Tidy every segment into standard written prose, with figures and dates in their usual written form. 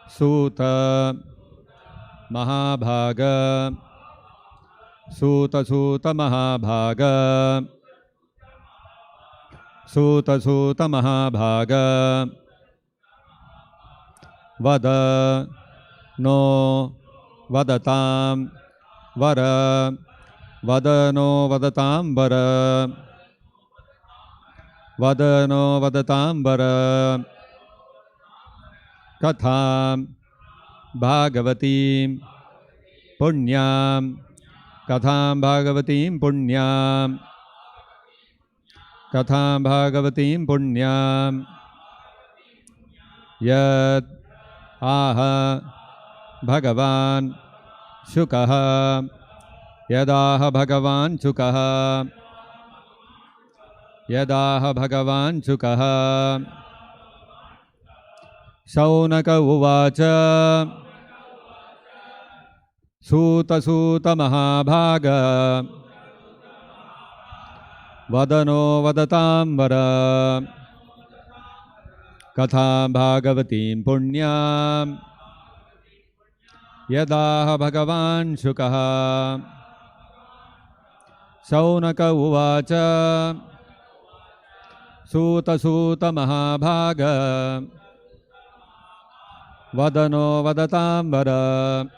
Suta Mahabhaga Suta Suta Mahabhaga Suta Suta Mahabhaga Vada No Vadatam Vara Vadano Vadatam Vara Vadano Vadatam Vara Katham Bhagavatim Punyam Katham Bhagavatim Punyam Katham Bhagavatim Punyam Yad Aha Bhagavan Shukaha Yadaha Bhagavan Shukaha Yadaha Bhagavan Shukaha Shaunaka Uvacha Suta Suta Mahabhaga Vadano Vadatam Vara Katham Bhagavatim Punyam Yadaha Bhagavan Shukaha Shaunaka Uvacha Suta Suta Mahabhaga Vadano Vadatam Vara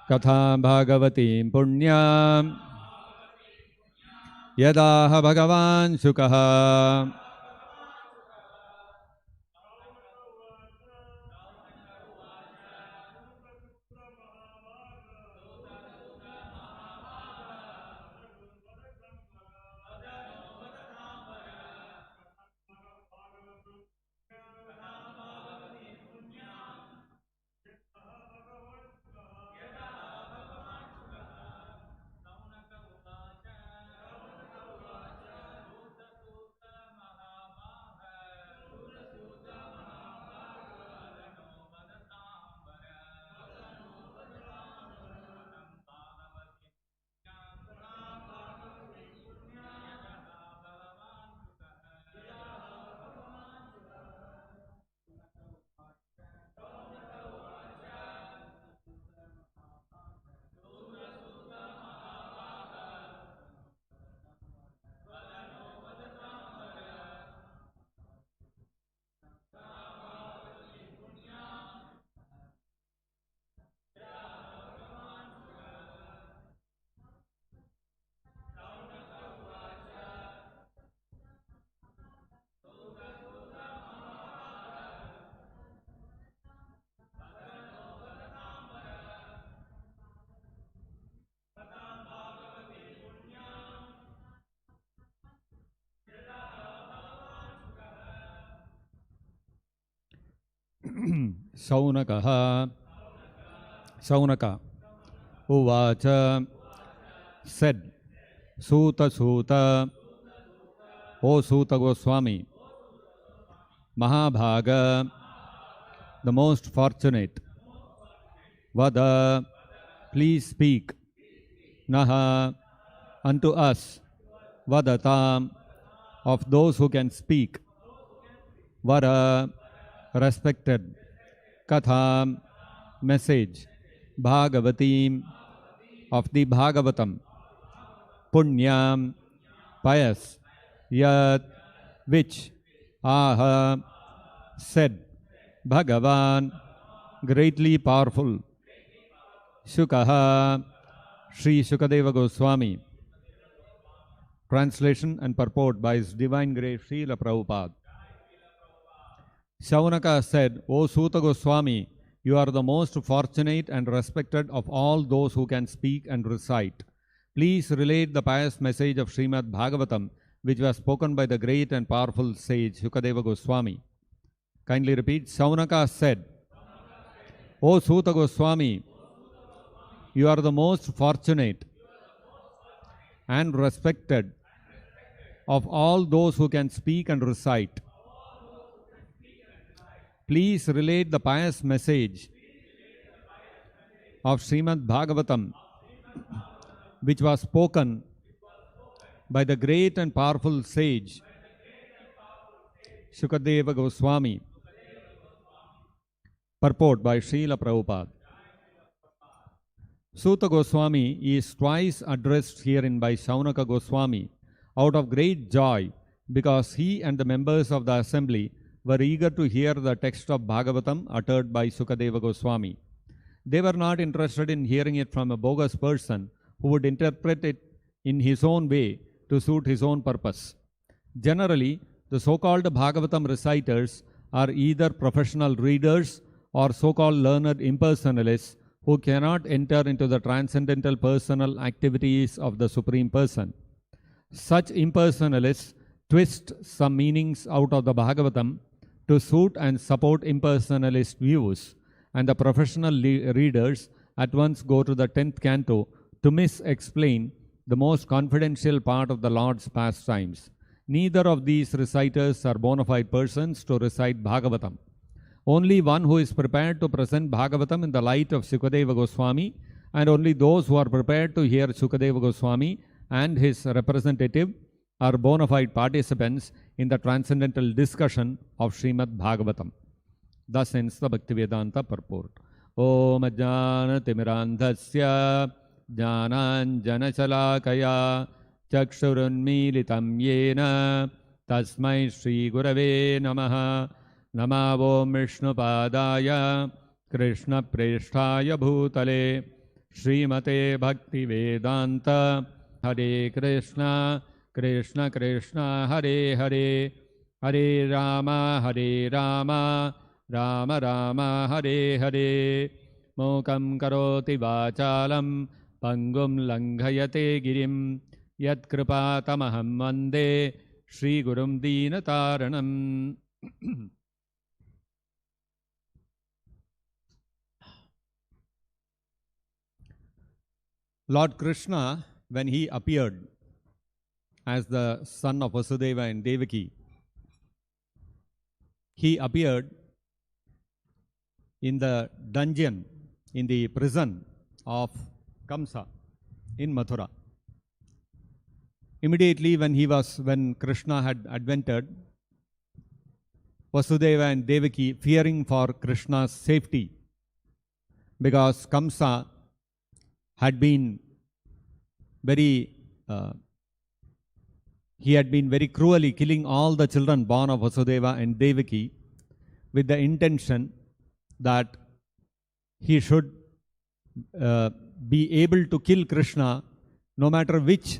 Katham Bhagavatim Punyam Yadaha Bhagavan Shukaha Saunakaha Saunaka Uvacha said, Suta Suta, O Suta Goswami, Mahabhaga, the most fortunate, Vada, please speak, Naha, unto us, Vadatam, of those who can speak, Vara, respected, Katham, message, Bhagavatim, of the Bhagavatam, Punyam, pious, Yat, which, Aha, said, Bhagavan, greatly powerful, Shukaha, Sri Shukadeva Goswami. Translation and purport by His Divine Grace Srila Prabhupada. Shaunaka said, O Suta Goswami, you are the most fortunate and respected of all those who can speak and recite. Please relate the pious message of Srimad-Bhagavatam, which was spoken by the great and powerful sage Shukadeva Goswami. Kindly repeat. Shaunaka said, O Suta Goswami, you are the most fortunate and respected of all those who can speak and recite. Please relate the pious message of Srimad-Bhagavatam, which was spoken by the great and powerful sage Shukadeva Goswami. Purport by Srila Prabhupada. Suta Goswami is twice addressed herein by Shaunaka Goswami out of great joy because he and the members of the assembly were eager to hear the text of Bhagavatam uttered by Sukadeva Goswami. They were not interested in hearing it from a bogus person who would interpret it in his own way to suit his own purpose. Generally, the so-called Bhagavatam reciters are either professional readers or so-called learned impersonalists who cannot enter into the transcendental personal activities of the Supreme Person. Such impersonalists twist some meanings out of the Bhagavatam to suit and support impersonalist views, and the professional readers at once go to the 10th canto to mis-explain the most confidential part of the Lord's pastimes. Neither of these reciters are bona fide persons to recite Bhagavatam. Only one who is prepared to present Bhagavatam in the light of Sukadeva Goswami, and only those who are prepared to hear Sukadeva Goswami and his representative are bona fide participants in the transcendental discussion of Srimad-Bhagavatam. Thus ends the Bhaktivedanta purport. Om Ajnana Timirandhasya Jnananjana Shalakaya Chakshurunmilitam Yena Tasmai Shri Gurave Namaha. Namo Vishnupadaya Krishna Presthaya Bhutale Srimate Bhaktivedanta Hare Krishna Krishna Krishna Hare Hare Hare Rama Rama Rama Hare Hare Mokam Karoti Vachalam Pangum Langhayate Girim Yat Kripatamaham Vande Shri Gurum Deenataranam. Lord Krishna, when he appeared as the son of Vasudeva and Devaki, he appeared in the dungeon, in the prison of Kamsa in Mathura. Immediately when Krishna had advented, Vasudeva and Devaki, fearing for Krishna's safety, because Kamsa had been very cruelly killing all the children born of Vasudeva and Devaki with the intention that he should be able to kill Krishna no matter which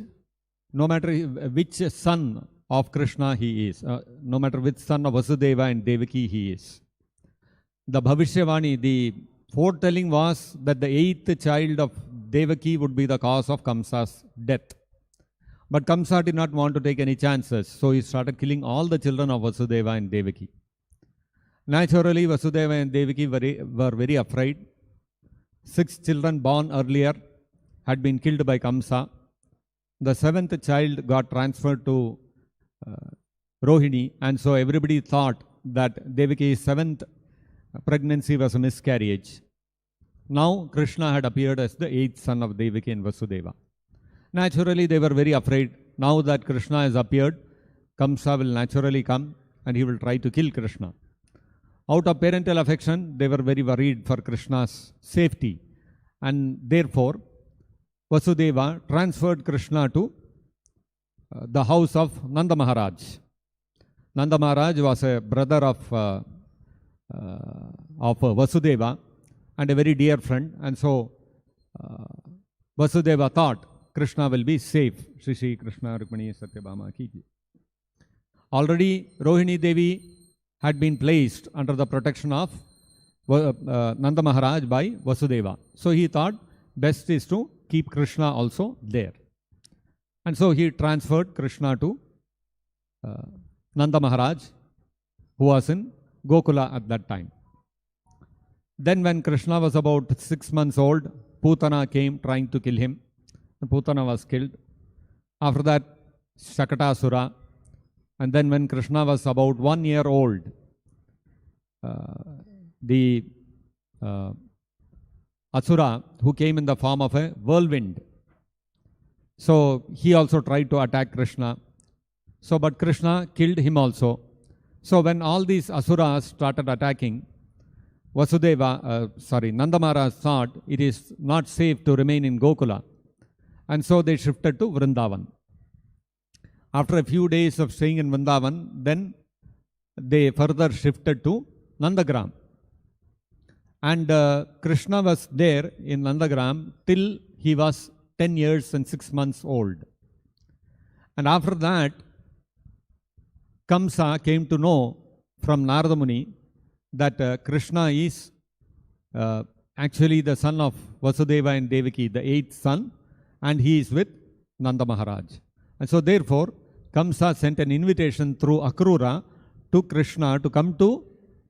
son of Krishna he is, no matter which son of Vasudeva and Devaki he is. The Bhavishyavani, the foretelling was that the 8th child of Devaki would be the cause of Kamsa's death. But Kamsa did not want to take any chances, so he started killing all the children of Vasudeva and Devaki. Naturally, Vasudeva and Devaki were very afraid. 6 children born earlier had been killed by Kamsa. The 7th child got transferred to Rohini, and so everybody thought that Devaki's 7th pregnancy was a miscarriage. Now Krishna had appeared as the 8th son of Devaki and Vasudeva. Naturally, they were very afraid. Now that Krishna has appeared, Kamsa will naturally come and he will try to kill Krishna. Out of parental affection, they were very worried for Krishna's safety, and therefore Vasudeva transferred Krishna to the house of Nanda Maharaj. Nanda Maharaj was a brother of Vasudeva and a very dear friend, and so Vasudeva thought Krishna will be safe. Shri Shri Krishna Rukmani Satyabhama ki jai. Already Rohini Devi had been placed under the protection of Nanda Maharaj by Vasudeva. So he thought best is to keep Krishna also there. And so he transferred Krishna to Nanda Maharaj, who was in Gokula at that time. Then when Krishna was about 6 months old, Putana came trying to kill him. Putana was killed. After that, Shakatasura. And then when Krishna was about 1 year old, the Asura, who came in the form of a whirlwind, so he also tried to attack Krishna. So, but Krishna killed him also. So when all these Asuras started attacking, Nanda Maharaj thought it is not safe to remain in Gokula. And so they shifted to Vrindavan. After a few days of staying in Vrindavan, then they further shifted to Nandagram. And Krishna was there in Nandagram till he was 10 years and 6 months old. And after that, Kamsa came to know from Narada Muni that Krishna is actually the son of Vasudeva and Devaki, the 8th son, and he is with Nanda Maharaj. And so therefore, Kamsa sent an invitation through Akrura to Krishna to come to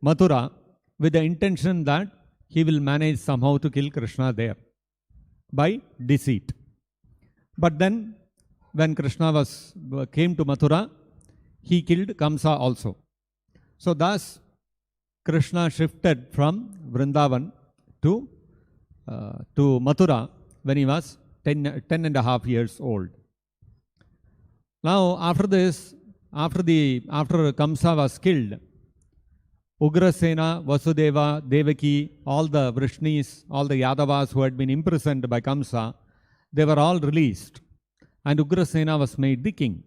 Mathura with the intention that he will manage somehow to kill Krishna there by deceit. But then, when Krishna came to Mathura, he killed Kamsa also. So thus, Krishna shifted from Vrindavan to Mathura when he was 10 and a half years old. Now, after this, after Kamsa was killed, Ugrasena, Vasudeva, Devaki, all the Vrishnis, all the Yadavas who had been imprisoned by Kamsa, they were all released. And Ugrasena was made the king.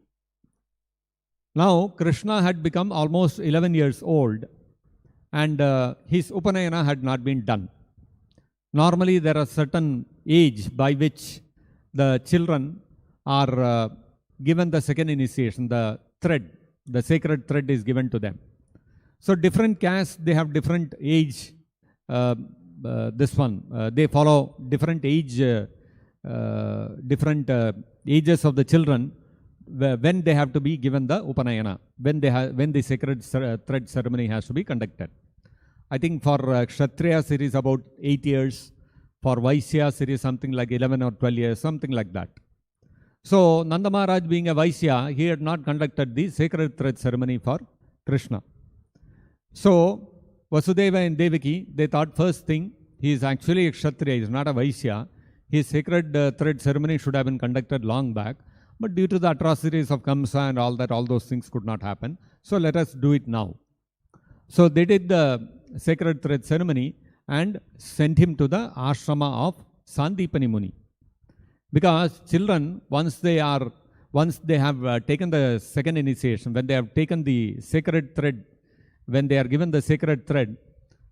Now, Krishna had become almost 11 years old and his Upanayana had not been done. Normally, there are certain age by which the children are given the second initiation, the sacred thread is given to them. So, different castes, they have different age, they follow different age, different ages of the children when they have to be given the Upanayana, when the sacred thread ceremony has to be conducted. I think for Kshatriyas it is about 8 years, for Vaisyas it is something like 11 or 12 years, something like that. So, Nanda Maharaj being a Vaisya, he had not conducted the sacred thread ceremony for Krishna. So, Vasudeva and Devaki, they thought first thing, he is actually a Kshatriya, he is not a Vaisya. His sacred thread ceremony should have been conducted long back. But due to the atrocities of Kamsa and all that, all those things could not happen. So let us do it now. So they did the sacred thread ceremony and sent him to the ashrama of Sandipani Muni. Because children, once they have taken the second initiation, when they have taken the sacred thread, when they are given the sacred thread,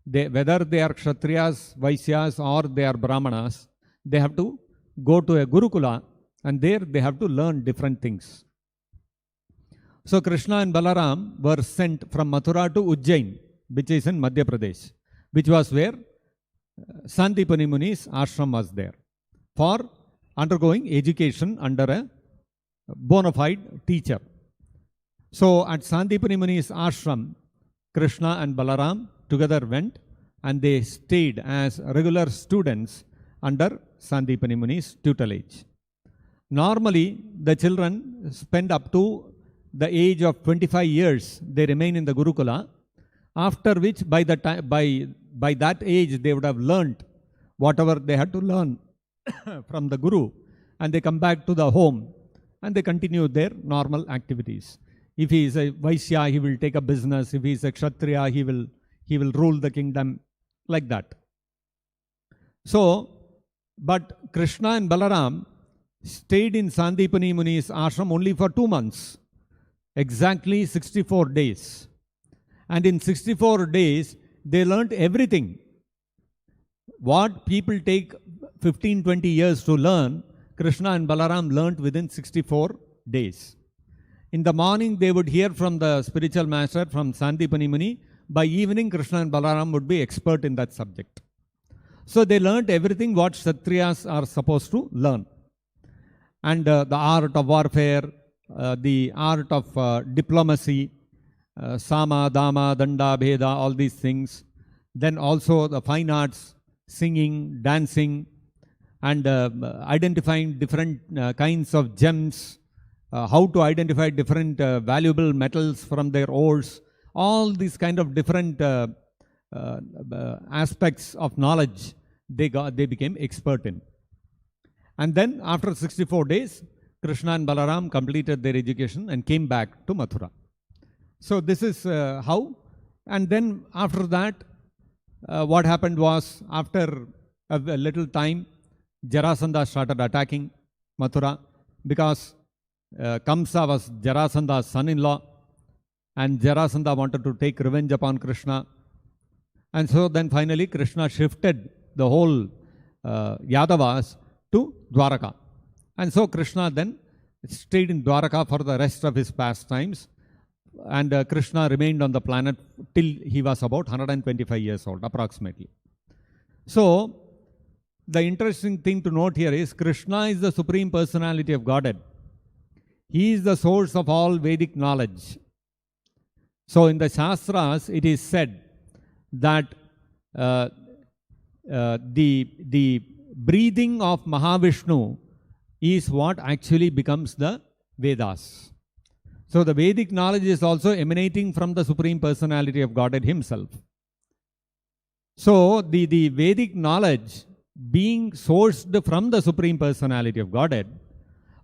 whether they are Kshatriyas, Vaisyas or they are Brahmanas, they have to go to a Gurukula and there they have to learn different things. So Krishna and Balaram were sent from Mathura to Ujjain, which is in Madhya Pradesh, which was where Sandipani Muni's ashram was there, for undergoing education under a bona fide teacher. So at Sandipani Muni's ashram, Krishna and Balaram together went and they stayed as regular students under Sandipani Muni's tutelage. Normally, the children spend up to the age of 25 years, they remain in the Gurukula, after which by that age they would have learnt whatever they had to learn from the Guru, and they come back to the home and they continue their normal activities. If he is a Vaisya, he will take a business. If he is a Kshatriya, he will rule the kingdom, like that. So, but Krishna and Balaram stayed in Sandipani Muni's ashram only for 2 months, exactly 64 days. And in 64 days, they learnt everything. What people take 15-20 years to learn, Krishna and Balaram learnt within 64 days. In the morning, they would hear from the spiritual master from Sandipani Muni. By evening, Krishna and Balaram would be expert in that subject. So they learnt everything what Kshatriyas are supposed to learn. And the art of warfare, the art of diplomacy, Sama, Dama, Danda, Bheda, all these things. Then also the fine arts, singing, dancing, and identifying different kinds of gems, how to identify different valuable metals from their ores, all these kind of different aspects of knowledge they became expert in. And then after 64 days, Krishna and Balaram completed their education and came back to Mathura. So this is how. And then after that, what happened was, after a little time, Jarasandha started attacking Mathura because Kamsa was Jarasandha's son-in-law, and Jarasandha wanted to take revenge upon Krishna. And so then finally Krishna shifted the whole Yadavas to Dwaraka. And so Krishna then stayed in Dwaraka for the rest of his pastimes, and Krishna remained on the planet till he was about 125 years old approximately. So the interesting thing to note here is Krishna is the Supreme Personality of Godhead. He is the source of all Vedic knowledge. So in the Shastras it is said that the breathing of Mahavishnu is what actually becomes the Vedas. So the Vedic knowledge is also emanating from the Supreme Personality of Godhead himself. So the Vedic knowledge being sourced from the Supreme Personality of Godhead,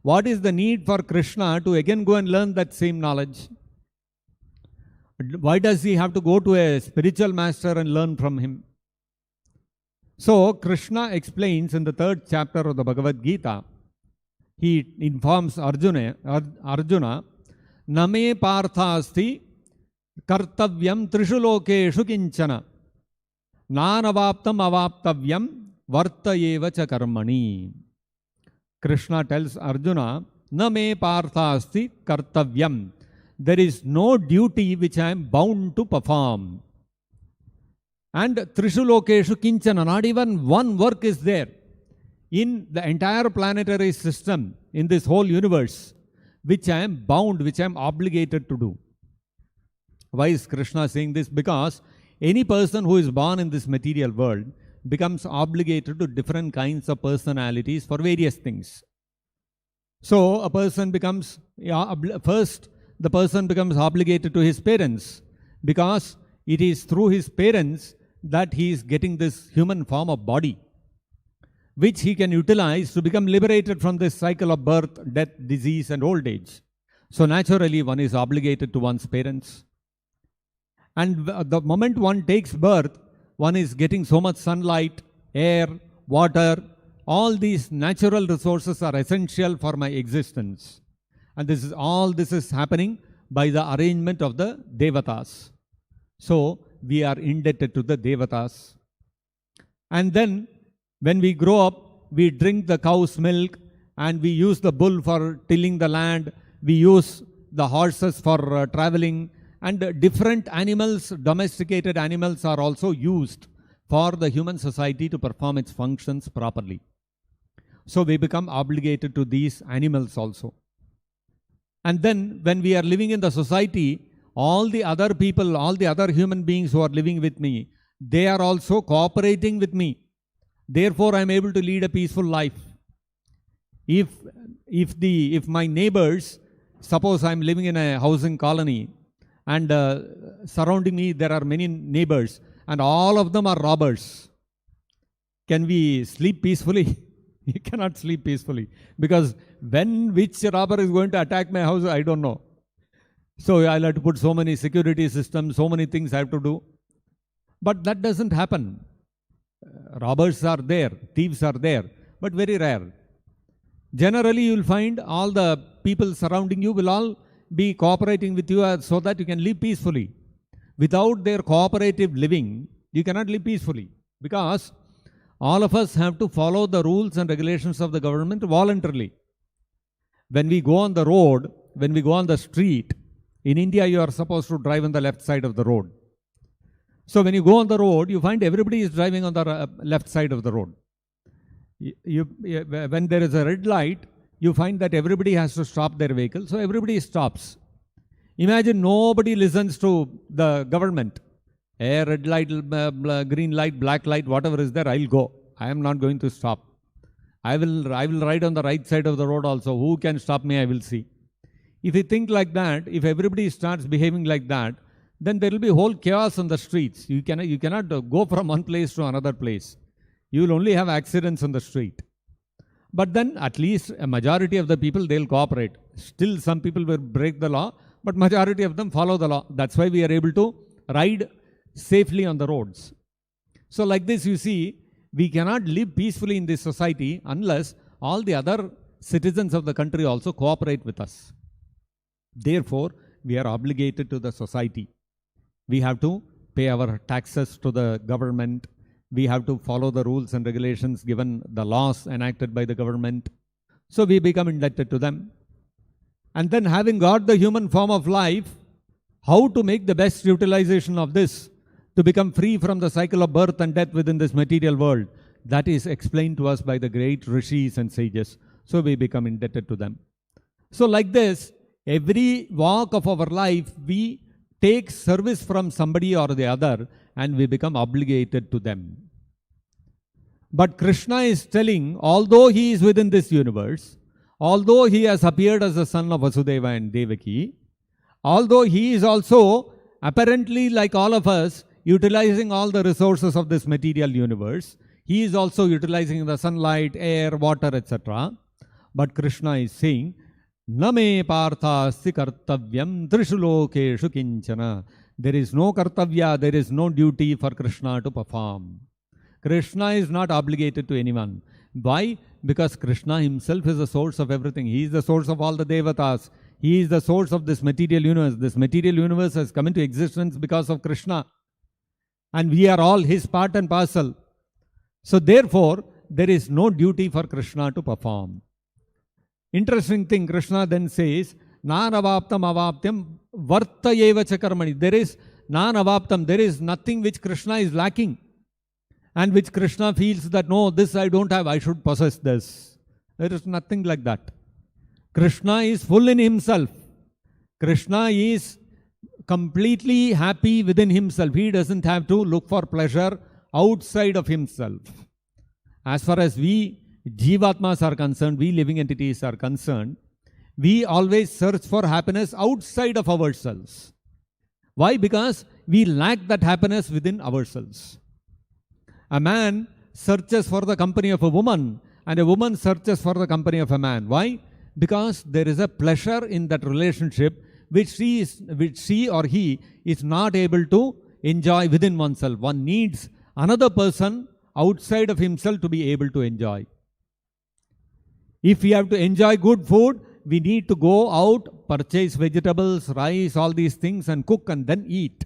what is the need for Krishna to again go and learn that same knowledge? Why does he have to go to a spiritual master and learn from him? So Krishna explains in the 3rd chapter of the Bhagavad-gita, he informs Arjuna, Name parthasti kartavyam trishu lokeshu kinchana nanavaptam avaptavyam vartayeva cha karmani. Krishna tells Arjuna, Name parthasti kartavyam. There is no duty which I am bound to perform. And trishu lokeshu kinchana, not even one work is there in the entire planetary system, in this whole universe, which I am bound, which I am obligated to do. Why is Krishna saying this? Because any person who is born in this material world becomes obligated to different kinds of personalities for various things. So a person becomes, first the person becomes obligated to his parents, because it is through his parents that he is getting this human form of body, which he can utilize to become liberated from this cycle of birth, death, disease and old age. So naturally one is obligated to one's parents. And the moment one takes birth, one is getting so much sunlight, air, water. All these natural resources are essential for my existence. And this is happening by the arrangement of the Devatas. So we are indebted to the Devatas. And then when we grow up, we drink the cow's milk, and we use the bull for tilling the land. We use the horses for traveling, and different animals, domesticated animals, are also used for the human society to perform its functions properly. So we become obligated to these animals also. And then when we are living in the society, all the other people, all the other human beings who are living with me, they are also cooperating with me. Therefore, I am able to lead a peaceful life. If my neighbors, suppose I am living in a housing colony, and surrounding me there are many neighbors, and all of them are robbers, can we sleep peacefully? You cannot sleep peacefully, because which robber is going to attack my house, I don't know. So I'll have to put so many security systems, so many things I have to do. But that doesn't happen. Robbers are there, thieves are there, but very rare. Generally, you will find all the people surrounding you will all be cooperating with you so that you can live peacefully. Without their cooperative living, you cannot live peacefully, because all of us have to follow the rules and regulations of the government voluntarily. When we go on the road, when we go on the street, in India you are supposed to drive on the left side of the road. So when you go on the road, you find everybody is driving on the left side of the road. When there is a red light, you find that everybody has to stop their vehicle, so everybody stops. Imagine nobody listens to the government. A red light, green light, black light, whatever is there, I'll go. I am not going to stop. I will ride on the right side of the road also. Who can stop me? I will see. If you think like that, if everybody starts behaving like that, then there will be whole chaos on the streets. You cannot go from one place to another place. You will only have accidents on the street. But then at least a majority of the people, they will cooperate. Still some people will break the law, but majority of them follow the law. That's why we are able to ride safely on the roads. So like this, you see, we cannot live peacefully in this society unless all the other citizens of the country also cooperate with us. Therefore, we are obligated to the society. We have to pay our taxes to the government. We have to follow the rules and regulations given, the laws enacted by the government. So we become indebted to them. And then having got the human form of life, how to make the best utilization of this to become free from the cycle of birth and death within this material world, that is explained to us by the great rishis and sages. So we become indebted to them. So like this, every walk of our life, we take service from somebody or the other and we become obligated to them. But Krishna is telling, although he is within this universe, although he has appeared as the son of Vasudeva and Devaki, although he is also apparently like all of us, utilizing all the resources of this material universe, he is also utilizing the sunlight, air, water, etc. But Krishna is saying, Name parthasti kartavyam trishu lokeshu kinchana. There is no kartavya, there is no duty for Krishna to perform. Krishna is not obligated to anyone. Why? Because Krishna himself is the source of everything. He is the source of all the devatas. He is the source of this material universe. This material universe has come into existence because of Krishna. And we are all his part and parcel. So therefore, there is no duty for Krishna to perform. Interesting thing, Krishna then says, Nanavaptam avaptyam vartayeva chakarmani. There is nanavaptam, there is nothing which Krishna is lacking. And which Krishna feels that, no, this I don't have, I should possess this. There is nothing like that. Krishna is full in himself. Krishna is completely happy within himself. He doesn't have to look for pleasure outside of himself. As far as we Jivatmas are concerned, we living entities are concerned, we always search for happiness outside of ourselves. Why? Because we lack that happiness within ourselves. A man searches for the company of a woman, and a woman searches for the company of a man. Why? Because there is a pleasure in that relationship which she or he is not able to enjoy within oneself. One needs another person outside of himself to be able to enjoy. If we have to enjoy good food, we need to go out, purchase vegetables, rice, all these things and cook and then eat.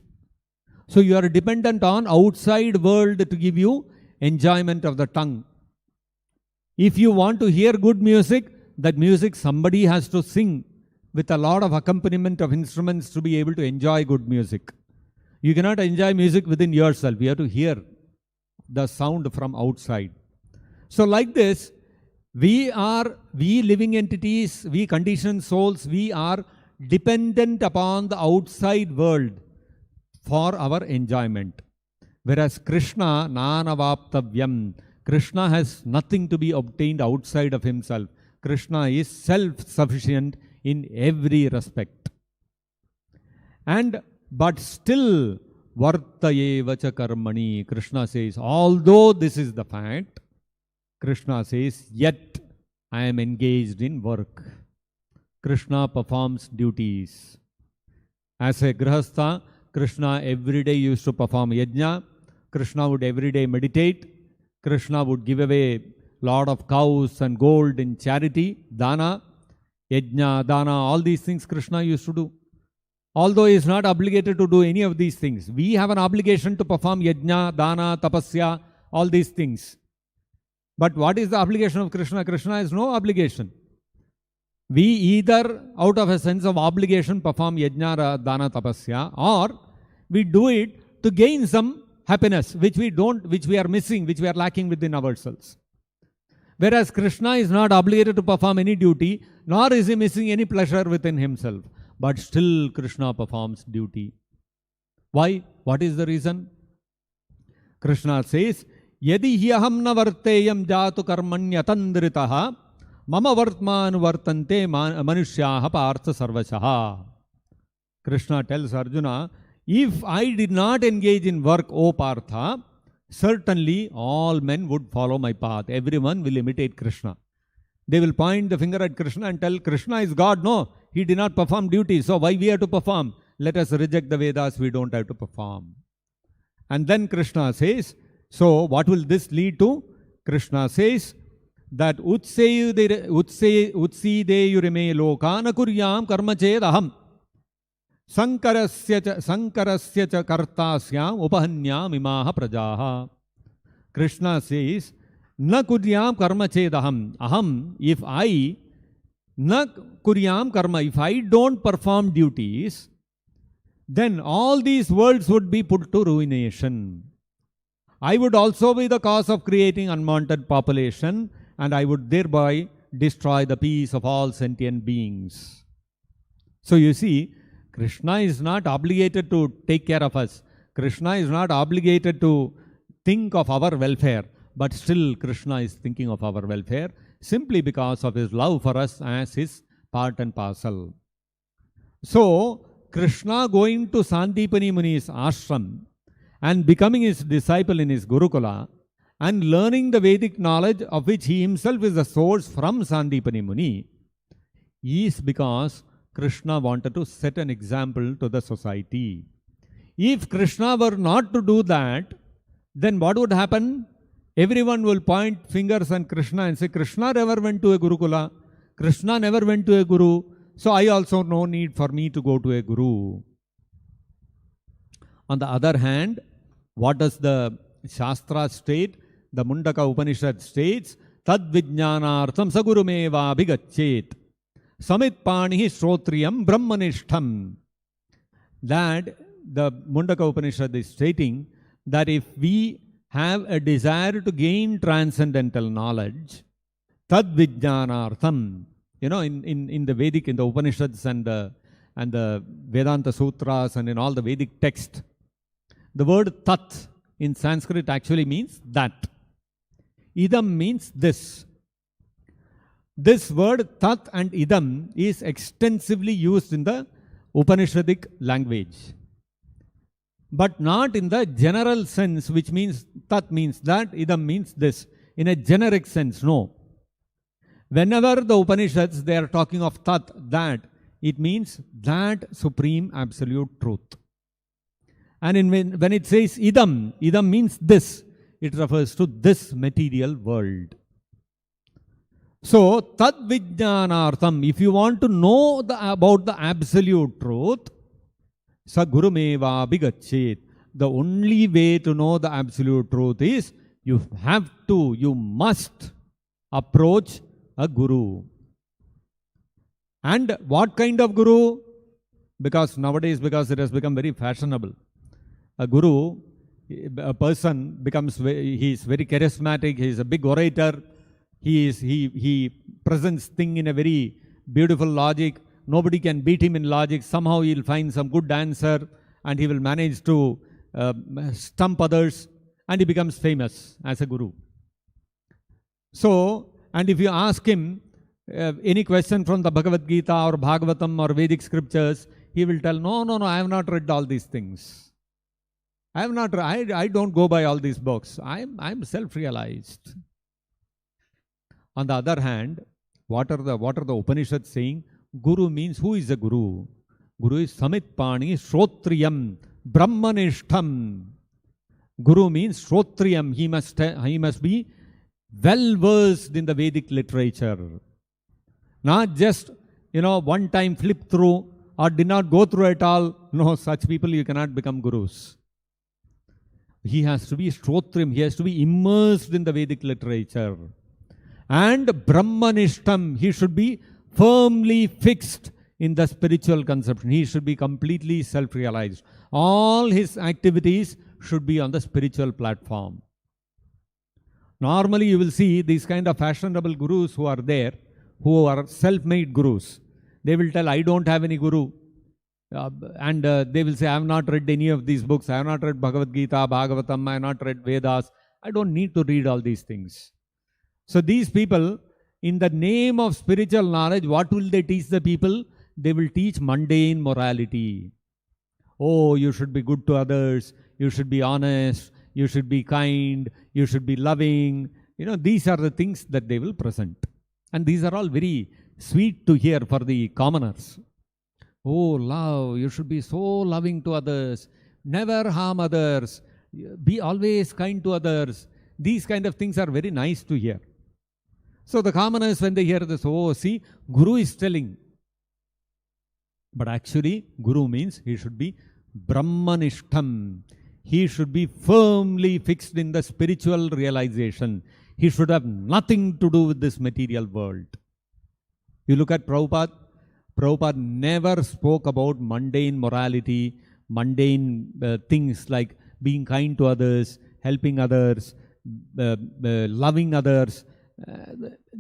So you are dependent on outside world to give you enjoyment of the tongue. If you want to hear good music, that music somebody has to sing with a lot of accompaniment of instruments to be able to enjoy good music. You cannot enjoy music within yourself. You have to hear the sound from outside. So like this, we living entities, we conditioned souls, we are dependent upon the outside world for our enjoyment. Whereas Krishna, nanavaptavyam, Krishna has nothing to be obtained outside of himself. Krishna is self-sufficient in every respect. But still, vartayeva cha karmani, Krishna says, although this is the fact, Krishna says, yet I am engaged in work. Krishna performs duties. As a grihastha, Krishna every day used to perform yajna. Krishna would every day meditate. Krishna would give away lot of cows and gold in charity, dana, yajna, dana, all these things Krishna used to do. Although he is not obligated to do any of these things. We have an obligation to perform yajna, dana, tapasya, all these things. But what is the obligation of Krishna? Krishna has no obligation. We either out of a sense of obligation perform yajna, dana, tapasya, or we do it to gain some happiness which we are missing, which we are lacking within ourselves. Whereas Krishna is not obligated to perform any duty, nor is he missing any pleasure within himself. But still Krishna performs duty. Why? What is the reason? Krishna says, Yadi hyaham na varteyam jatu karmanyatandritaha mama vartmanu vartante manushyaha partha sarvashaha. Krishna tells Arjuna, if I did not engage in work, O Partha, certainly all men would follow my path. Everyone will imitate Krishna. They will point the finger at Krishna and tell, Krishna is God. No, he did not perform duty. So why we have to perform? Let us reject the Vedas. We don't have to perform. And then Krishna says, So what will this lead to? Krishna says that utseyudeyurime lokana kuryam karma chedaham sankarasya cha kartasyam upahanyam imaha prajaha. Krishna says, na kuryam karma chedaham. Aham, if I, na kuryam karma, if I don't perform duties, then all these worlds would be put to ruination. I would also be the cause of creating unwanted population, and I would thereby destroy the peace of all sentient beings. So you see, Krishna is not obligated to take care of us. Krishna is not obligated to think of our welfare, but still Krishna is thinking of our welfare simply because of his love for us as his part and parcel. So, Krishna going to Sandipani Muni's ashram and becoming his disciple in his Gurukula and learning the Vedic knowledge of which he himself is the source from Sandipani Muni is because Krishna wanted to set an example to the society. If Krishna were not to do that, then what would happen? Everyone will point fingers at Krishna and say, Krishna never went to a Gurukula. Krishna never went to a Guru. So I also no need for me to go to a Guru. On the other hand, what does the Shastra state? The Mundaka Upanishad states, Tad vijnanartham sagurumeva bhigachet samitpanihi shrotriyam brahmanishtham. That the Mundaka Upanishad is stating that if we have a desire to gain transcendental knowledge, tad vijnanartham, in the Vedic, in the Upanishads and the Vedanta Sutras and in all the Vedic text, the word tat in Sanskrit actually means that. Idam means this. This word tat and idam is extensively used in the Upanishadic language, but not in the general sense, which means tat means that, idam means this. In a generic sense, no. Whenever the Upanishads, they are talking of tat, that, it means that supreme absolute truth. And when it says idam, idam means this. It refers to this material world. So, tad vijnanartham, if you want to know about the absolute truth, sa gurumeva bhigachet. The only way to know the absolute truth is you must approach a guru. And what kind of guru? Because nowadays, because it has become very fashionable. A guru, a person he is very charismatic, he is a big orator, he presents things in a very beautiful logic. Nobody can beat him in logic. Somehow he will find some good answer and he will manage to stump others, and he becomes famous as a guru. So, and if you ask him any question from the Bhagavad-gita or Bhagavatam or Vedic scriptures, he will tell, no, I have not read all these things. I don't go by all these books. I'm self-realized. On the other hand, what are the Upanishads saying? Guru means, who is a Guru? Guru is Samitpani Shrotriyam Brahmanishtham. Guru means Shrotriyam. He must be well versed in the Vedic literature. Not just, one time flip through or did not go through at all. No, such people you cannot become gurus. He has to be Shrotriyam. He has to be immersed in the Vedic literature. And Brahmanishtham. He should be firmly fixed in the spiritual conception. He should be completely self-realized. All his activities should be on the spiritual platform. Normally you will see these kind of fashionable gurus who are there, who are self-made gurus. They will tell, I don't have any guru. And they will say, I have not read any of these books. I have not read Bhagavad-gita, Bhagavatam. I have not read Vedas. I don't need to read all these things. So these people, in the name of spiritual knowledge, what will they teach the people? They will teach mundane morality. Oh, you should be good to others. You should be honest. You should be kind. You should be loving. These are the things that they will present. And these are all very sweet to hear for the commoners. Oh, love. You should be so loving to others. Never harm others. be always kind to others. These kind of things are very nice to hear. So the commoners, when they hear this, oh, see, Guru is telling. But actually, Guru means he should be Brahmanishtam. He should be firmly fixed in the spiritual realization. He should have nothing to do with this material world. You look at Prabhupada. Prabhupada never spoke about mundane morality, mundane things like being kind to others, helping others, loving others.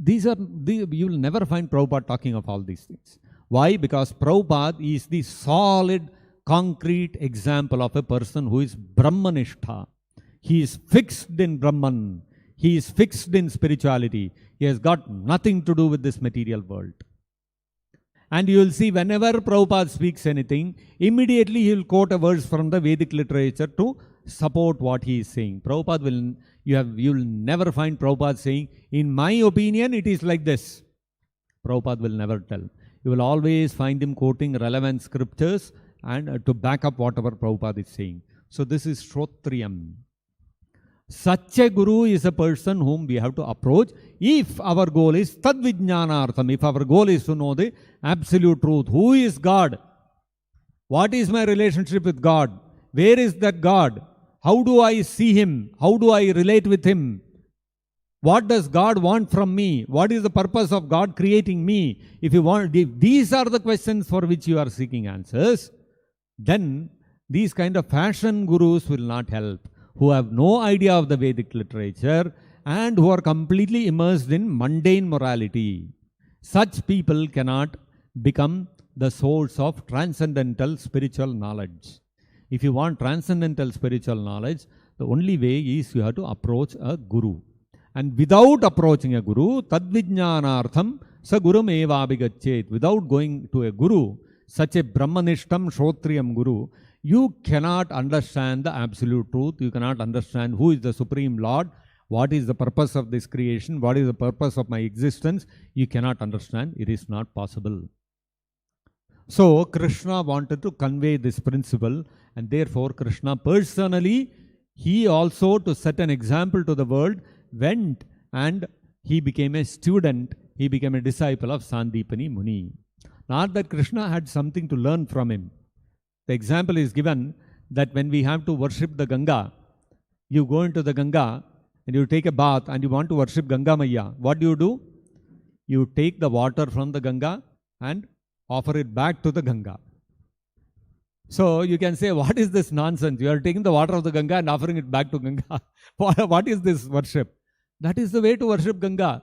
You will never find Prabhupada talking of all these things. Why? Because Prabhupada is the solid, concrete example of a person who is Brahmanishtha. He is fixed in Brahman. He is fixed in spirituality. He has got nothing to do with this material world. And you will see whenever Prabhupada speaks anything, immediately he will quote a verse from the Vedic literature to support what he is saying. Prabhupada you will never find Prabhupada saying, in my opinion, it is like this. Prabhupada will never tell. You will always find him quoting relevant scriptures and to back up whatever Prabhupada is saying. So this is Shrotriyam. Such a Guru is a person whom we have to approach if our goal is Tadvijnanartham, if our goal is to know the absolute truth. Who is God? What is my relationship with God? Where is that God? How do I see Him? How do I relate with Him? What does God want from me? What is the purpose of God creating me? If these are the questions for which you are seeking answers, then these kind of fashion gurus will not help, who have no idea of the Vedic literature and who are completely immersed in mundane morality. Such people cannot become the source of transcendental spiritual knowledge. If you want transcendental spiritual knowledge, the only way is you have to approach a guru. And without approaching a guru, tadvijnanartham sa gurum eva abhigachet. Without going to a guru, such a Brahmanishtam Shrotriyam guru, you cannot understand the absolute truth. You cannot understand who is the Supreme Lord, what is the purpose of this creation, what is the purpose of my existence. You cannot understand. It is not possible. So Krishna wanted to convey this principle, and therefore Krishna personally, he also, to set an example to the world, went and he became a student, he became a disciple of Sandipani Muni. Not that Krishna had something to learn from him. The example is given that when we have to worship the Ganga, you go into the Ganga and you take a bath and you want to worship Ganga Maya. What do? You take the water from the Ganga and offer it back to the Ganga. So you can say, what is this nonsense? You are taking the water of the Ganga and offering it back to Ganga. What is this worship? That is the way to worship Ganga.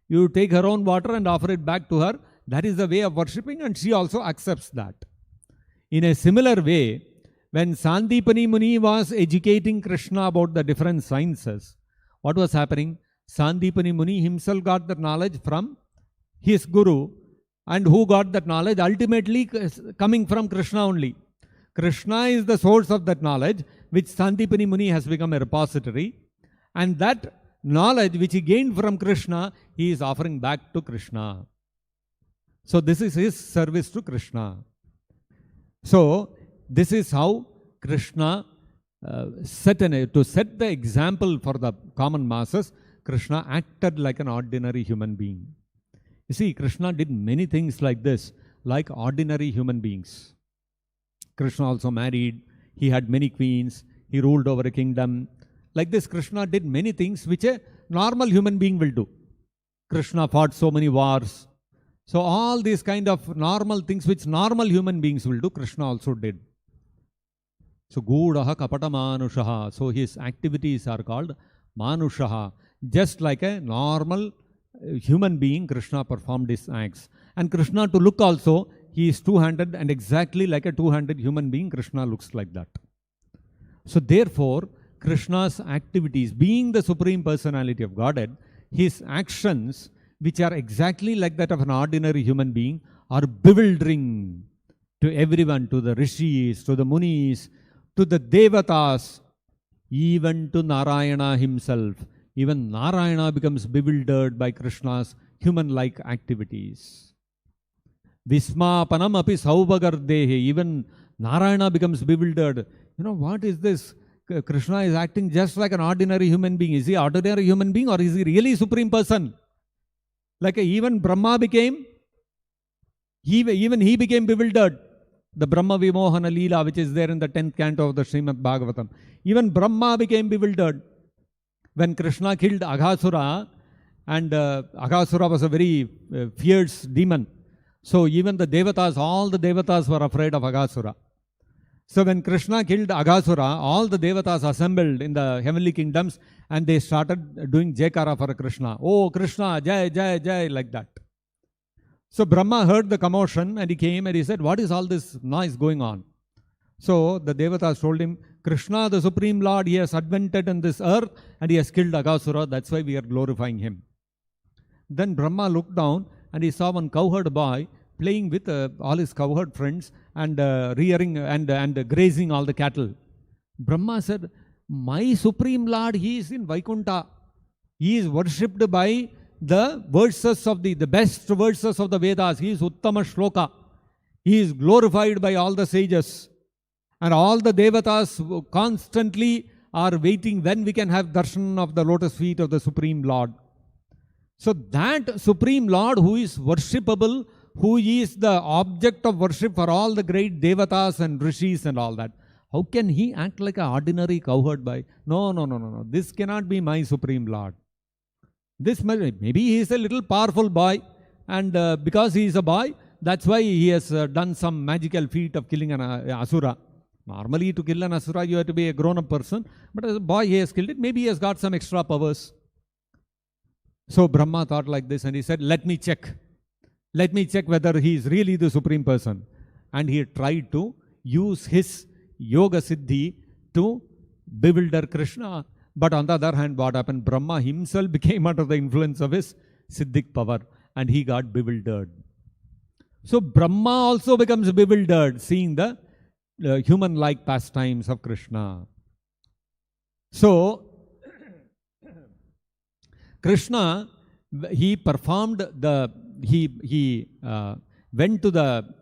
You take her own water and offer it back to her. That is the way of worshipping, and she also accepts that. In a similar way, when Sandipani Muni was educating Krishna about the different sciences, what was happening? Sandipani Muni himself got the knowledge from his guru, and who got that knowledge? Ultimately coming from Krishna only. Krishna is the source of that knowledge, which Sandipani Muni has become a repository, and that knowledge which he gained from Krishna, he is offering back to Krishna. So this is his service to Krishna. So this is how Krishna to set the example for the common masses. Krishna acted like an ordinary human being. You see, Krishna did many things like this, like ordinary human beings. Krishna also married, he had many queens, he ruled over a kingdom. Like this, Krishna did many things which a normal human being will do. Krishna fought so many wars. So all these kind of normal things which normal human beings will do, Krishna also did. So Gudaha Kapata Manushaha. So his activities are called Manushaha. Just like a normal human being, Krishna performed his acts. And Krishna, to look also, he is two-handed, and exactly like a two-handed human being, Krishna looks like that. So therefore, Krishna's activities, being the Supreme Personality of Godhead, his actions, which are exactly like that of an ordinary human being, are bewildering to everyone, to the rishis, to the munis, to the devatas, even to Narayana himself. Even Narayana becomes bewildered by Krishna's human-like activities. Vismapanam api saubagardehe. Even Narayana becomes bewildered. What is this? Krishna is acting just like an ordinary human being. Is he ordinary human being or is he really supreme person? Like even Brahma became, even he became bewildered. The Brahma Vimohana Leela, which is there in the 10th canto of the Srimad-Bhagavatam. Even Brahma became bewildered. When Krishna killed Aghasura, and Aghasura was a very fierce demon. So even the devatas, all the devatas were afraid of Aghasura. So when Krishna killed Aghasura, all the devatas assembled in the heavenly kingdoms and they started doing Jaikara for Krishna. Oh Krishna, Jai, Jai, Jai, like that. So Brahma heard the commotion and he came and he said, what is all this noise going on? So the devatas told him, Krishna, the Supreme Lord, he has advented in this earth and he has killed Aghasura. That's why we are glorifying him. Then Brahma looked down and he saw one cowherd boy playing with all his cowherd friends and rearing and grazing all the cattle. Brahma said, my Supreme Lord, he is in Vaikuntha. He is worshipped by the verses of the best verses of the Vedas. He is Uttama Shloka. He is glorified by all the sages. And all the devatas constantly are waiting when we can have darshan of the lotus feet of the Supreme Lord. So that Supreme Lord who is worshipable, who is the object of worship for all the great devatas and rishis and all that, how can he act like an ordinary cowherd boy? No. This cannot be my Supreme Lord. This maybe he is a little powerful boy, and because he is a boy, that's why he has done some magical feat of killing an asura. Normally to kill an asura you have to be a grown-up person, but as a boy he has killed it. Maybe he has got some extra powers. So Brahma thought like this and he said, let me check whether he is really the supreme person. And he tried to use his yoga siddhi to bewilder Krishna. But on the other hand, what happened? Brahma himself became under the influence of his siddhic power and he got bewildered. So Brahma also becomes bewildered seeing the human-like pastimes of Krishna. So Krishna, he performed he went to the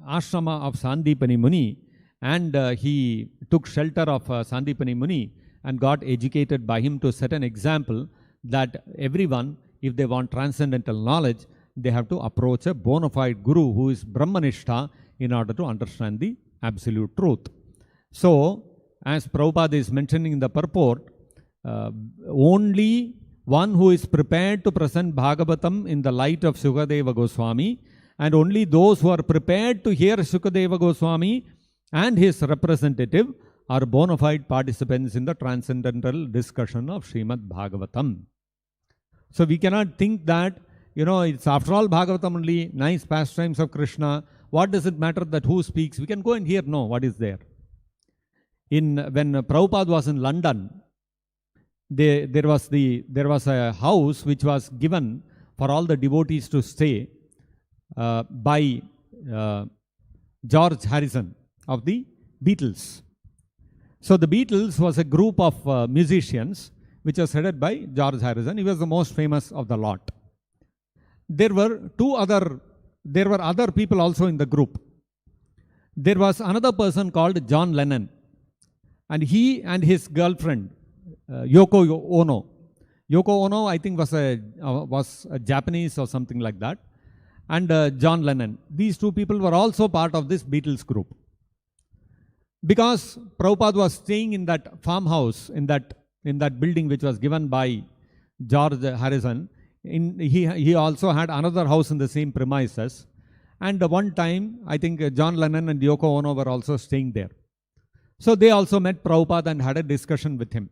ashrama of Sandipani Muni and he took shelter of Sandipani Muni and got educated by him to set an example that everyone, if they want transcendental knowledge, they have to approach a bona fide guru who is Brahmanishta in order to understand the absolute truth. So, as Prabhupada is mentioning in the purport, only one who is prepared to present Bhagavatam in the light of Sukadeva Goswami, and only those who are prepared to hear Sukadeva Goswami and his representative are bona fide participants in the transcendental discussion of Srimad-Bhagavatam. So we cannot think that, it's after all Bhagavatam only, nice pastimes of Krishna. What does it matter that who speaks? We can go and hear. No, what is there? When Prabhupada was in London, there was a house which was given for all the devotees to stay by George Harrison of the Beatles. So the Beatles was a group of musicians which was headed by George Harrison. He was the most famous of the lot. There were other people also in the group. There was another person called John Lennon, and he and his girlfriend Yoko Ono. Yoko Ono, I think, was a Japanese or something like that, and John Lennon. These two people were also part of this Beatles group. Because Prabhupada was staying in that farmhouse, in that building which was given by George Harrison, he also had another house in the same premises. And one time, I think John Lennon and Yoko Ono were also staying there. So they also met Prabhupada and had a discussion with him.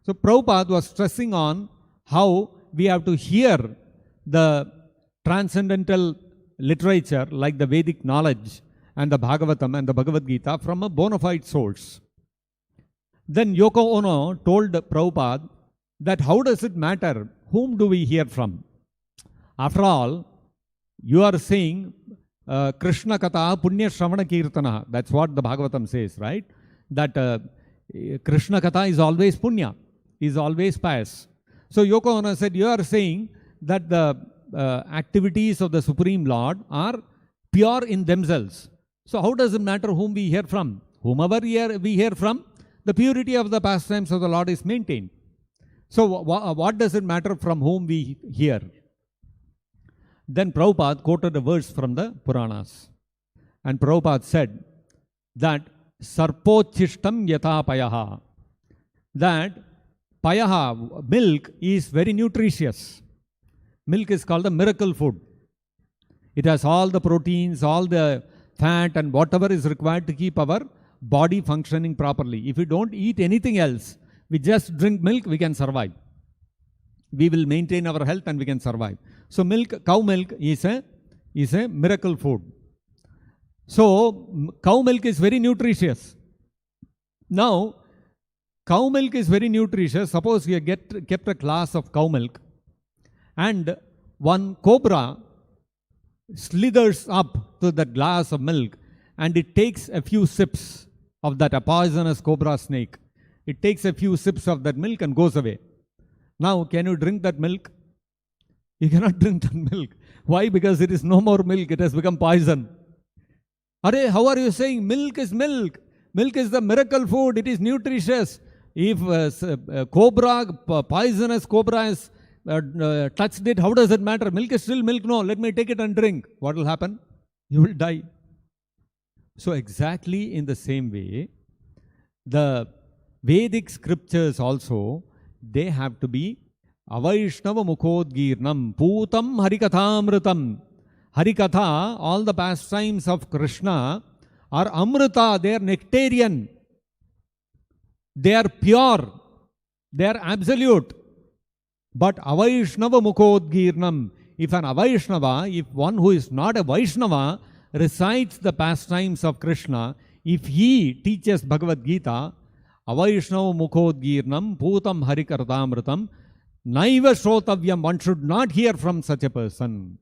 So Prabhupada was stressing on how we have to hear the transcendental literature like the Vedic knowledge and the Bhagavatam and the Bhagavad-gita from a bona fide source. Then Yoko Ono told Prabhupada that how does it matter whom do we hear from? After all, you are saying Krishna Katha Punya Shravana Kirtana. That's what the Bhagavatam says, right? That Krishna Katha is always Punya, is always pious. So Yoko Ono said, you are saying that the activities of the Supreme Lord are pure in themselves. So how does it matter whom we hear from? Whomever we hear from, the purity of the pastimes of the Lord is maintained. So what does it matter from whom we hear? Then Prabhupada quoted a verse from the Puranas. And Prabhupada said that sarpochishtam yatha payaha, that payaha, milk, is very nutritious. Milk is called the miracle food. It has all the proteins, all the fat and whatever is required to keep our body functioning properly. If we don't eat anything else, we just drink milk, we can survive. We will maintain our health and we can survive. So milk, cow milk is a miracle food. So cow milk is very nutritious. Now, cow milk is very nutritious. Suppose we kept a glass of cow milk and one cobra slithers up to that glass of milk and it takes a few sips of that, a poisonous cobra snake. It takes a few sips of that milk and goes away. Now, can you drink that milk? You cannot drink that milk. Why? Because it is no more milk. It has become poison. Arey, how are you saying milk is milk? Milk is the miracle food. It is nutritious. If poisonous cobra has touched it, how does it matter? Milk is still milk. No, let me take it and drink. What will happen? You will die. So exactly in the same way, the Vedic scriptures also, they have to be Avaishnava Mukhodgirnam Putam Harikathamritam. Harikatha, all the pastimes of Krishna are Amrita, they are nectarian. They are pure. They are absolute. But Avaishnava Mukhodgirnam, if an Avaishnava, if one who is not a Vaishnava recites the pastimes of Krishna, if he teaches Bhagavad-gita, Avaishnava Mukhodgirnam Putam Harikaratamritam Naiva Shrotavyam, one should not hear from such a person.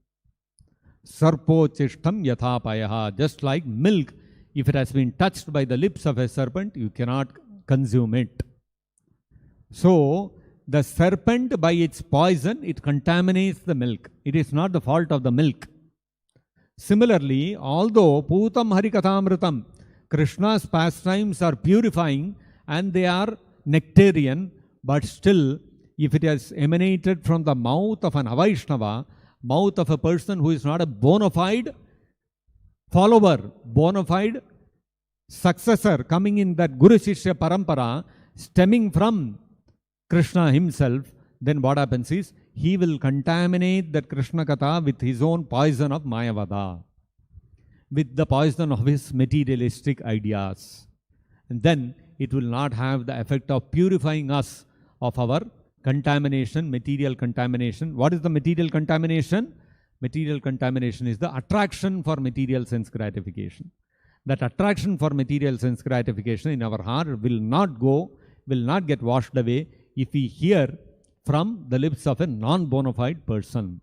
Sarpochishtam yatha payaha, just like milk, if it has been touched by the lips of a serpent, you cannot consume it. So, the serpent by its poison, it contaminates the milk. It is not the fault of the milk. Similarly, although Putam Harikathamritam, Krishna's pastimes are purifying and they are nectarian, but still, if it has emanated from the mouth of an Avaishnava, mouth of a person who is not a bona fide follower, bona fide successor coming in that Guru Shishya Parampara, stemming from Krishna himself, then what happens is, he will contaminate that Krishna Katha with his own poison of Mayavada, with the poison of his materialistic ideas. And then it will not have the effect of purifying us of our contamination, material contamination. What is the material contamination? Material contamination is the attraction for material sense gratification. That attraction for material sense gratification in our heart will not go, will not get washed away if we hear from the lips of a non-bona fide person.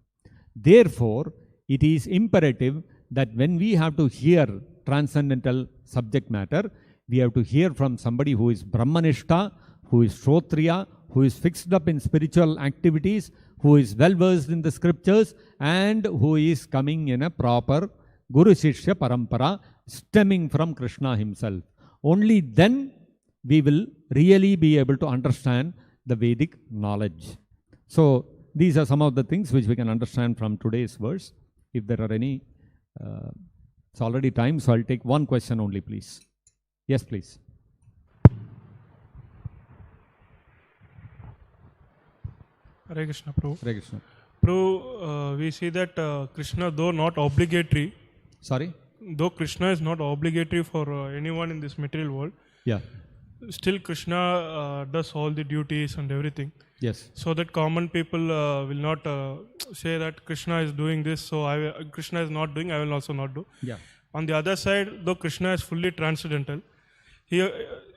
Therefore, it is imperative that when we have to hear transcendental subject matter, we have to hear from somebody who is Brahmanishta, who is Shrotriya, who is fixed up in spiritual activities, who is well versed in the scriptures, and who is coming in a proper Guru Shishya Parampara stemming from Krishna himself. Only then we will really be able to understand the Vedic knowledge. So these are some of the things which we can understand from today's verse. If there are any, it's already time, so I'll take one question only, please. Yes, please. Hare Krishna, Prabhu. Hare Krishna. Prabhu, we see that Krishna, though not obligatory, Sorry? Though Krishna is not obligatory for anyone in this material world, Yeah. Still Krishna does all the duties and everything. Yes. So that common people will not say that Krishna is doing this, so Krishna is not doing, I will also not do. Yeah. On the other side, though Krishna is fully transcendental,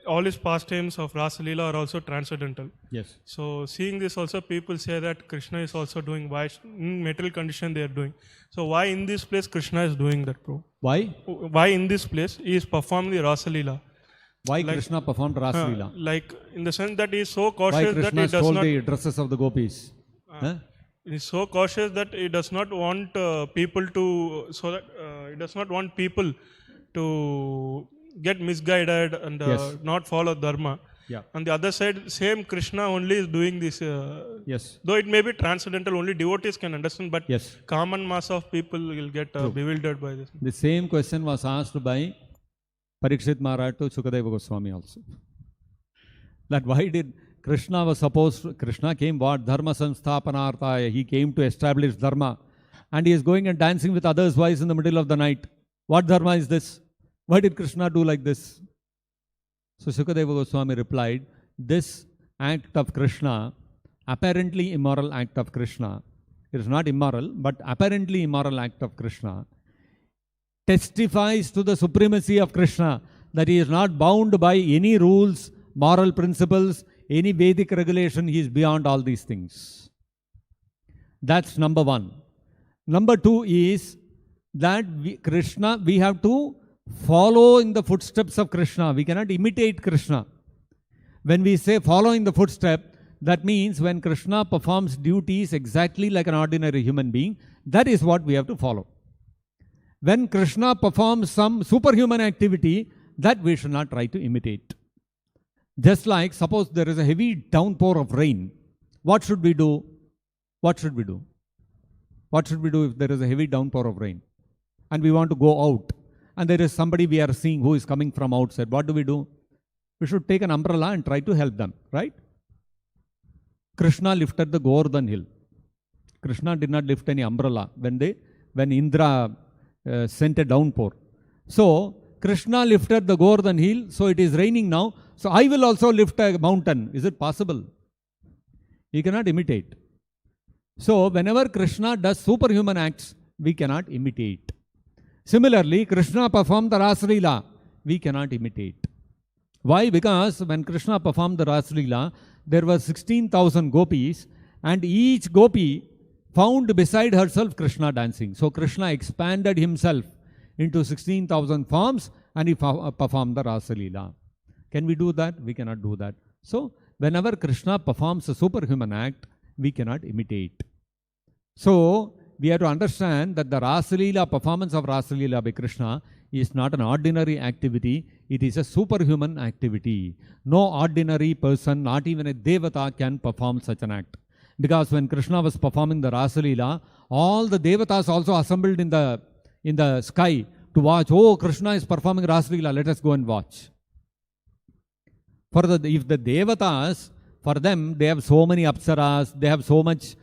all his pastimes of Rasa Leela are also transcendental. Yes. So seeing this also, people say that Krishna is also doing, why in material condition they are doing. So why in this place Krishna is doing that, bro? Why? Why in this place he is performing the Rasa Leela? Why Krishna performed Rasa Leela? Like in the sense that he is so cautious Why that he Krishna does stole not... the dresses of the gopis? He is so cautious that he does not want people to... So that he does not want people to get misguided and Yes. not follow dharma. Yeah. On the other side, same Krishna only is doing this. Yes. Though it may be transcendental, only devotees can understand, but Yes. common mass of people will get bewildered by this. The same question was asked by Parikshit Maharaj to Sukadeva Goswami also. That why did Krishna was supposed, Krishna came what? Dharma samsthapanarthaya. He came to establish dharma. And he is going and dancing with others' wives in the middle of the night. What dharma is this? Why did Krishna do like this? So Sukadeva Goswami replied, this act of Krishna, apparently immoral act of Krishna, it is not immoral, but apparently immoral act of Krishna, testifies to the supremacy of Krishna, that he is not bound by any rules, moral principles, any Vedic regulation. He is beyond all these things. That's number one. Number two is that we have to follow in the footsteps of Krishna. We cannot imitate Krishna. When we say follow in the footstep, that means when Krishna performs duties exactly like an ordinary human being, that is what we have to follow. When Krishna performs some superhuman activity, that we should not try to imitate. Just like, suppose there is a heavy downpour of rain. What should we do? What should we do? What should we do if there is a heavy downpour of rain and we want to go out and there is somebody we are seeing who is coming from outside? What do? We should take an umbrella and try to help them, right? Krishna lifted the Govardhan hill. Krishna did not lift any umbrella when Indra sent a downpour. So Krishna lifted the Govardhan hill, so it is raining now. So I will also lift a mountain. Is it possible? You cannot imitate. So whenever Krishna does superhuman acts, we cannot imitate. Similarly, Krishna performed the Rasa Leela. We cannot imitate. Why? Because when Krishna performed the Rasa Leela, there were 16,000 gopis and each gopi found beside herself Krishna dancing. So Krishna expanded himself into 16,000 forms and he performed the Rasa Leela. Can we do that? We cannot do that. So whenever Krishna performs a superhuman act, we cannot imitate. So we have to understand that the Rasa Leela, performance of Rasa Leela by Krishna is not an ordinary activity. It is a superhuman activity. No ordinary person, not even a devata, can perform such an act. Because when Krishna was performing the Rasa Leela, all the devatas also assembled in the sky to watch. Oh, Krishna is performing Rasa Leela, let us go and watch. If the devatas, for them, they have so many apsaras, they have so much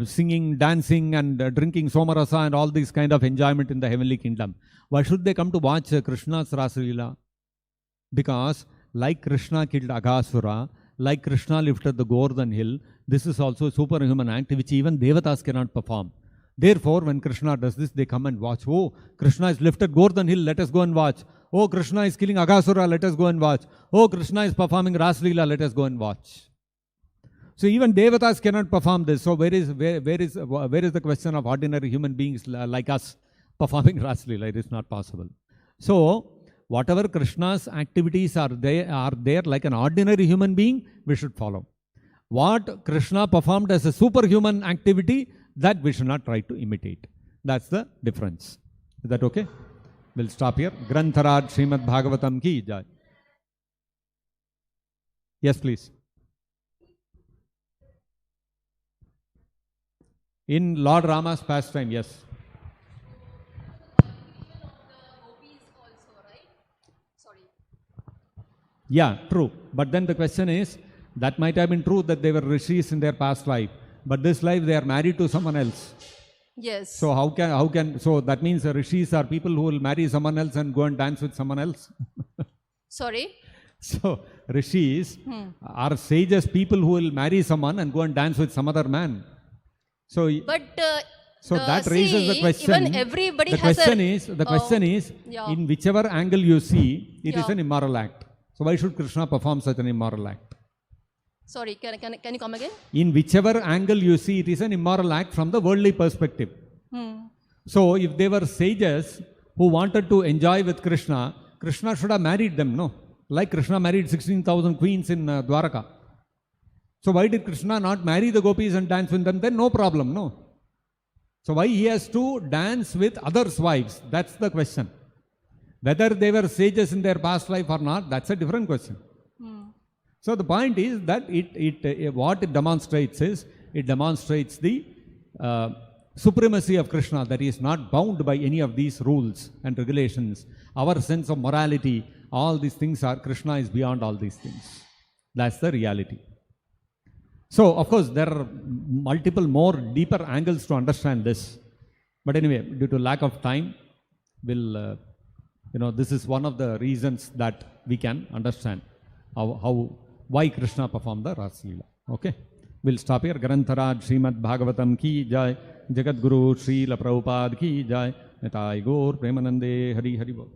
singing, dancing and drinking somarasa and all these kind of enjoyment in the heavenly kingdom. Why should they come to watch Krishna's Rasa Leela? Because like Krishna killed Aghasura, like Krishna lifted the Govardhan hill, this is also a superhuman act which even devatas cannot perform. Therefore, when Krishna does this, they come and watch. Oh, Krishna has lifted Govardhan hill, let us go and watch. Oh, Krishna is killing Aghasura, let us go and watch. Oh, Krishna is performing Rasa Leela, let us go and watch. So even devatas cannot perform this. So where is the question of ordinary human beings like us performing Rasa Leela? It is not possible. So whatever Krishna's activities are there like an ordinary human being, we should follow. What Krishna performed as a superhuman activity, that we should not try to imitate. That's the difference. Is that okay? We'll stop here. Grantharaj Srimad-Bhagavatam ki jai. Yes, please. In Lord Rama's pastime, yes. Yeah, true. But then the question is, that might have been true that they were rishis in their past life. But this life they are married to someone else. Yes. So so that means rishis are people who will marry someone else and go and dance with someone else. Sorry? So rishis are sages, people who will marry someone and go and dance with some other man. So that raises the question. Even everybody the has question is, yeah. In whichever angle you see, it is an immoral act. So why should Krishna perform such an immoral act? Sorry, can you come again? In whichever angle you see, it is an immoral act from the worldly perspective. So if they were sages who wanted to enjoy with Krishna, Krishna should have married them, no? Like Krishna married 16,000 queens in Dwaraka. So why did Krishna not marry the gopis and dance with them? Then no problem, no? So why he has to dance with others' wives? That's the question. Whether they were sages in their past life or not, that's a different question. So the point is that what it demonstrates is, it demonstrates the supremacy of Krishna, that he is not bound by any of these rules and regulations. Our sense of morality, all these things are, Krishna is beyond all these things. That's the reality. So, of course, there are multiple more deeper angles to understand this. But anyway, due to lack of time, we'll, this is one of the reasons that we can understand why Krishna performed the Ras Leela. Okay? We'll stop here. Grantharaj Srimad-Bhagavatam ki jai, Jagadguru Srila Prabhupada ki jai, Nitai Gaur Premanande Hari Hari Bol.